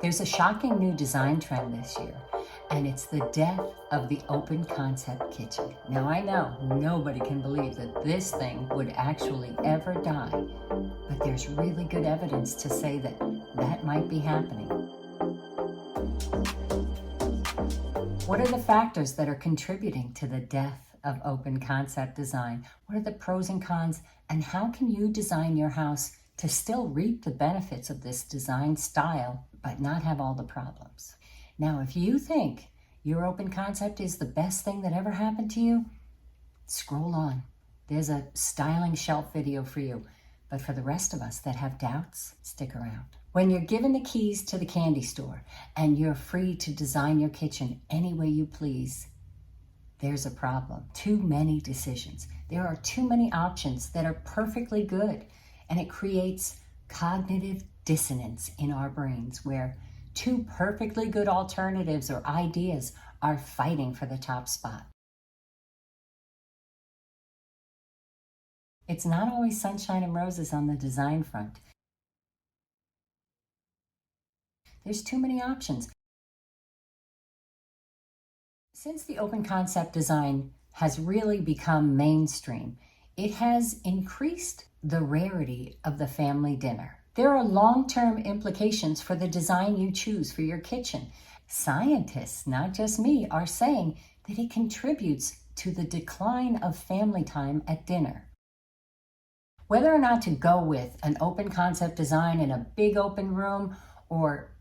There's a shocking new design trend this year, and it's the death of the open concept kitchen. Now I know nobody can believe that this thing would actually ever die, but there's really good evidence to say that that might be happening. What are the factors that are contributing to the death of open concept design? What are the pros and cons, and how can you design your house to still reap the benefits of this design style, but not have all the problems? Now, if you think your open concept is the best thing that ever happened to you, scroll on. There's a styling shelf video for you. But for the rest of us that have doubts, stick around. When you're given the keys to the candy store and you're free to design your kitchen any way you please, there's a problem. Too many decisions. There are too many options that are perfectly good, and it creates cognitive dissonance in our brains where two perfectly good alternatives or ideas are fighting for the top spot. It's not always sunshine and roses on the design front. There's too many options. Since the open concept design has really become mainstream, it has increased the rarity of the family dinner. There are long-term implications for the design you choose for your kitchen. Scientists, not just me, are saying that it contributes to the decline of family time at dinner. Whether or not to go with an open concept design in a big open room or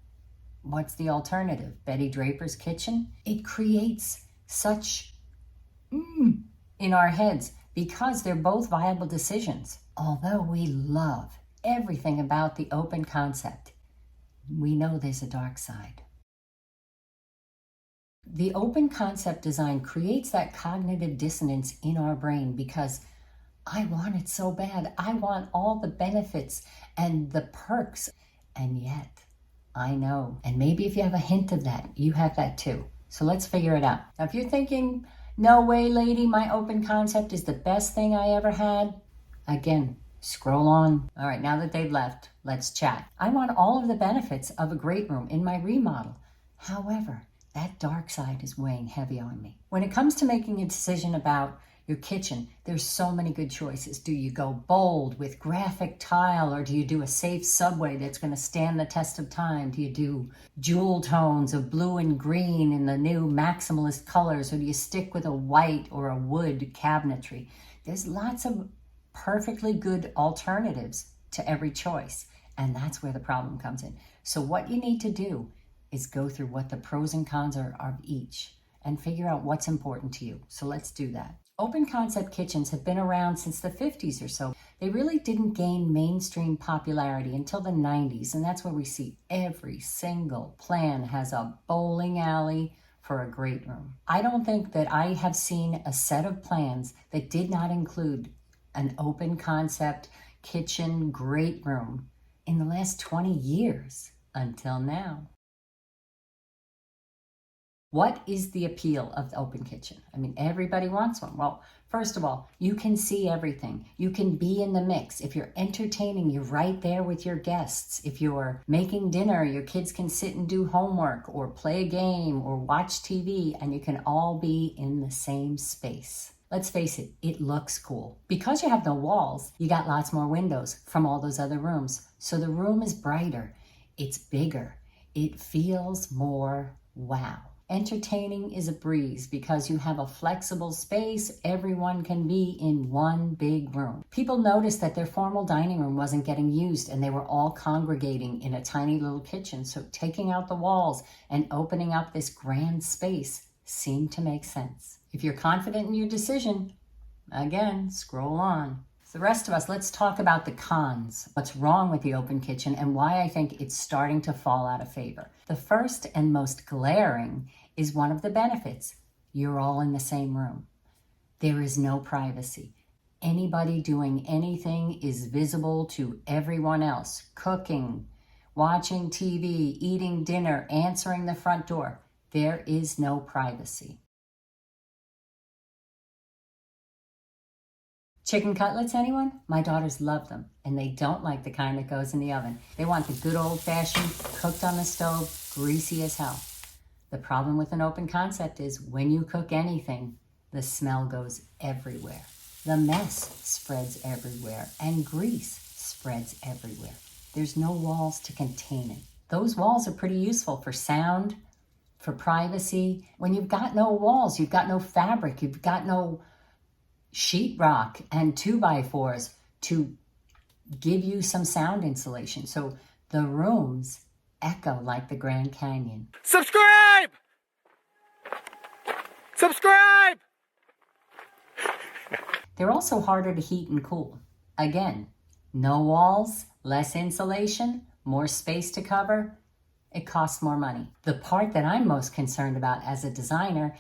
what's the alternative, Betty Draper's kitchen? It creates such in our heads because they're both viable decisions. Although we love everything about the open concept, we know there's a dark side. The open concept design creates that cognitive dissonance in our brain because I want it so bad. I want all the benefits and the perks. And yet, I know. And maybe if you have a hint of that, you have that too. So let's figure it out. Now, if you're thinking, no way, lady, my open concept is the best thing I ever had, again, scroll on. All right, now that they've left, let's chat. I want all of the benefits of a great room in my remodel. However, that dark side is weighing heavy on me. When it comes to making a decision about your kitchen, there's so many good choices. Do you go bold with graphic tile, or do you do a safe subway that's going to stand the test of time? Do you do jewel tones of blue and green in the new maximalist colors, or do you stick with a white or a wood cabinetry? There's lots of perfectly good alternatives to every choice, and that's where the problem comes in. So what you need to do is go through what the pros and cons are of each and figure out what's important to you. So let's do that. Open concept kitchens have been around since the 50s or so. They really didn't gain mainstream popularity until the 90s, and that's where we see every single plan has a bowling alley for a great room. I don't think that I have seen a set of plans that did not include an open concept kitchen great room in the last 20 years until now. What is the appeal of the open kitchen? I mean, everybody wants one. Well, first of all, you can see everything. You can be in the mix. If you're entertaining, you're right there with your guests. If you're making dinner, your kids can sit and do homework or play a game or watch TV, and you can all be in the same space. Let's face it, it looks cool. Because you have no walls, you got lots more windows from all those other rooms. So the room is brighter, it's bigger, it feels more wow. Entertaining is a breeze because you have a flexible space. Everyone can be in one big room. People noticed that their formal dining room wasn't getting used and they were all congregating in a tiny little kitchen. So taking out the walls and opening up this grand space seemed to make sense. If you're confident in your decision, again, scroll on. The rest of us, let's talk about the cons. What's wrong with the open kitchen and why I think it's starting to fall out of favor. The first and most glaring is one of the benefits. You're all in the same room. There is no privacy. Anybody doing anything is visible to everyone else. Cooking, watching TV, eating dinner, answering the front door. There is no privacy. Chicken cutlets, anyone? My daughters love them, and they don't like the kind that goes in the oven. They want the good old-fashioned, cooked on the stove, greasy as hell. The problem with an open concept is when you cook anything, the smell goes everywhere. The mess spreads everywhere, and grease spreads everywhere. There's no walls to contain it. Those walls are pretty useful for sound, for privacy. When you've got no walls, you've got no fabric, you've got no sheetrock and 2x4s to give you some sound insulation. So the rooms echo like the Grand Canyon. Subscribe! Subscribe! They're also harder to heat and cool. Again, no walls, less insulation, more space to cover. It costs more money. The part that I'm most concerned about as a designer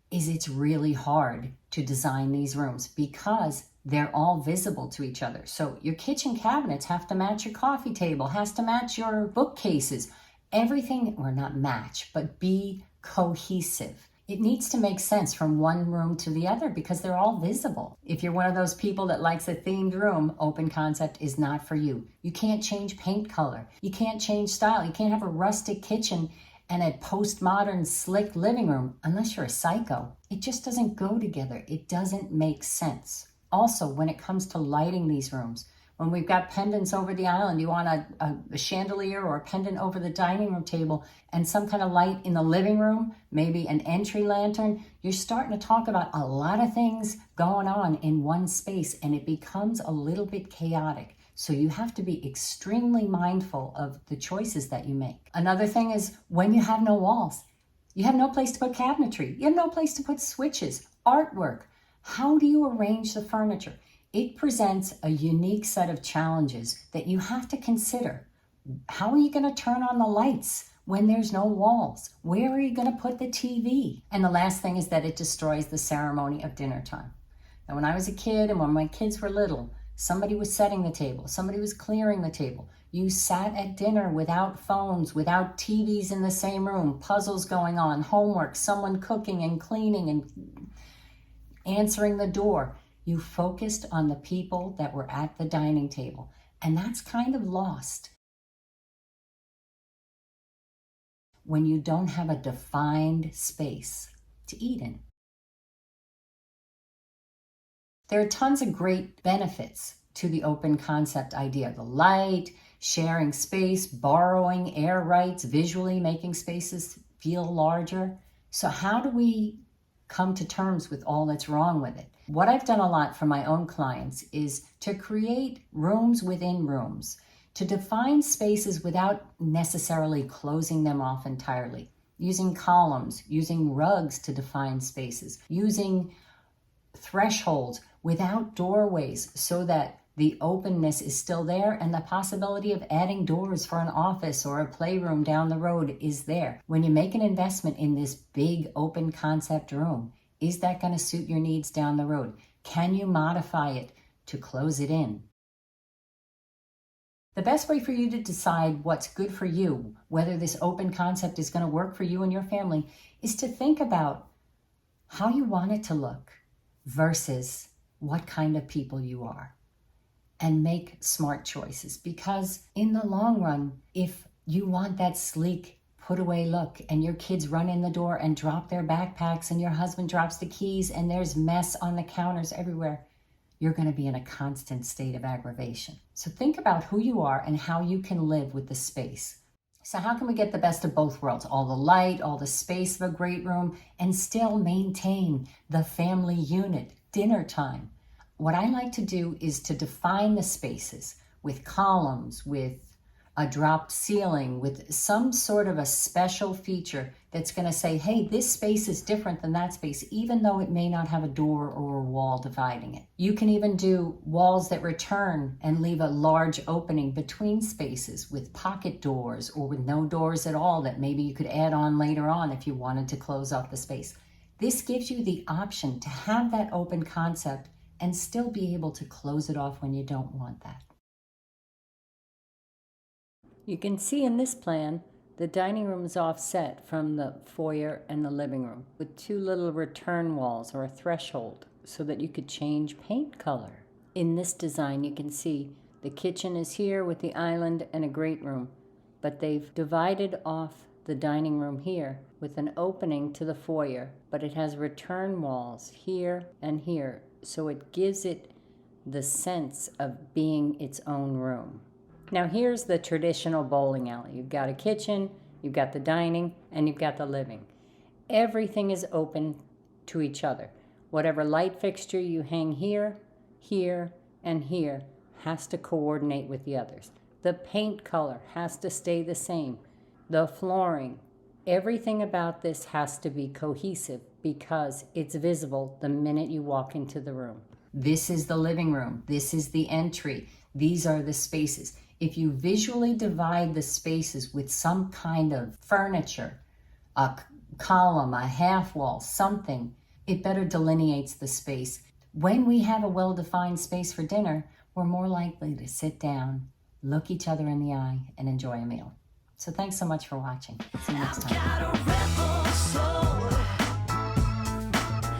is it's really hard to design these rooms because they're all visible to each other. So your kitchen cabinets have to match your coffee table, has to match your bookcases. Everything, or not match, but be cohesive. It needs to make sense from one room to the other because they're all visible. If you're one of those people that likes a themed room, open concept is not for you. You can't change paint color. You can't change style. You can't have a rustic kitchen and a postmodern slick living room unless you're a psycho. It just doesn't go together. It doesn't make sense. Also, when it comes to lighting these rooms, when we've got pendants over the island, you want a chandelier or a pendant over the dining room table and some kind of light in the living room, maybe an entry lantern, you're starting to talk about a lot of things going on in one space and it becomes a little bit chaotic. So you have to be extremely mindful of the choices that you make. Another thing is when you have no walls, you have no place to put cabinetry. You have no place to put switches, artwork. How do you arrange the furniture? It presents a unique set of challenges that you have to consider. How are you going to turn on the lights when there's no walls? Where are you going to put the TV? And the last thing is that it destroys the ceremony of dinner time. Now, when I was a kid and when my kids were little, somebody was setting the table, somebody was clearing the table. You sat at dinner without phones, without TVs in the same room, puzzles going on, homework, someone cooking and cleaning and answering the door. You focused on the people that were at the dining table, and that's kind of lost when you don't have a defined space to eat in. There are tons of great benefits to the open concept idea. The light, sharing space, borrowing air rights, visually making spaces feel larger. So how do we come to terms with all that's wrong with it? What I've done a lot for my own clients is to create rooms within rooms, to define spaces without necessarily closing them off entirely, using columns, using rugs to define spaces, using thresholds without doorways so that the openness is still there and the possibility of adding doors for an office or a playroom down the road is there. When you make an investment in this big open concept room, is that going to suit your needs down the road? Can you modify it to close it in? The best way for you to decide what's good for you, whether this open concept is going to work for you and your family, is to think about how you want it to look versus what kind of people you are, and make smart choices. Because in the long run, if you want that sleek, put away look and your kids run in the door and drop their backpacks and your husband drops the keys and there's mess on the counters everywhere, you're going to be in a constant state of aggravation. So think about who you are and how you can live with the space. So how can we get the best of both worlds? All the light, all the space of a great room, and still maintain the family unit, dinner time. What I like to do is to define the spaces with columns, with a dropped ceiling, with some sort of a special feature that's going to say, hey, this space is different than that space, even though it may not have a door or a wall dividing it. You can even do walls that return and leave a large opening between spaces with pocket doors or with no doors at all that maybe you could add on later on if you wanted to close off the space. This gives you the option to have that open concept and still be able to close it off when you don't want that. You can see in this plan, the dining room is offset from the foyer and the living room with two little return walls or a threshold so that you could change paint color. In this design, you can see the kitchen is here with the island and a great room, but they've divided off the dining room here with an opening to the foyer, but it has return walls here and here, so it gives it the sense of being its own room. Now here's the traditional bowling alley. You've got a kitchen, you've got the dining, and you've got the living. Everything is open to each other. Whatever light fixture you hang here, here, and here has to coordinate with the others. The paint color has to stay the same. The flooring, everything about this has to be cohesive because it's visible the minute you walk into the room. This is the living room. This is the entry. These are the spaces. If you visually divide the spaces with some kind of furniture, a column, a half wall, something, it better delineates the space. When we have a well-defined space for dinner, we're more likely to sit down, look each other in the eye, and enjoy a meal. So thanks so much for watching. See you next time.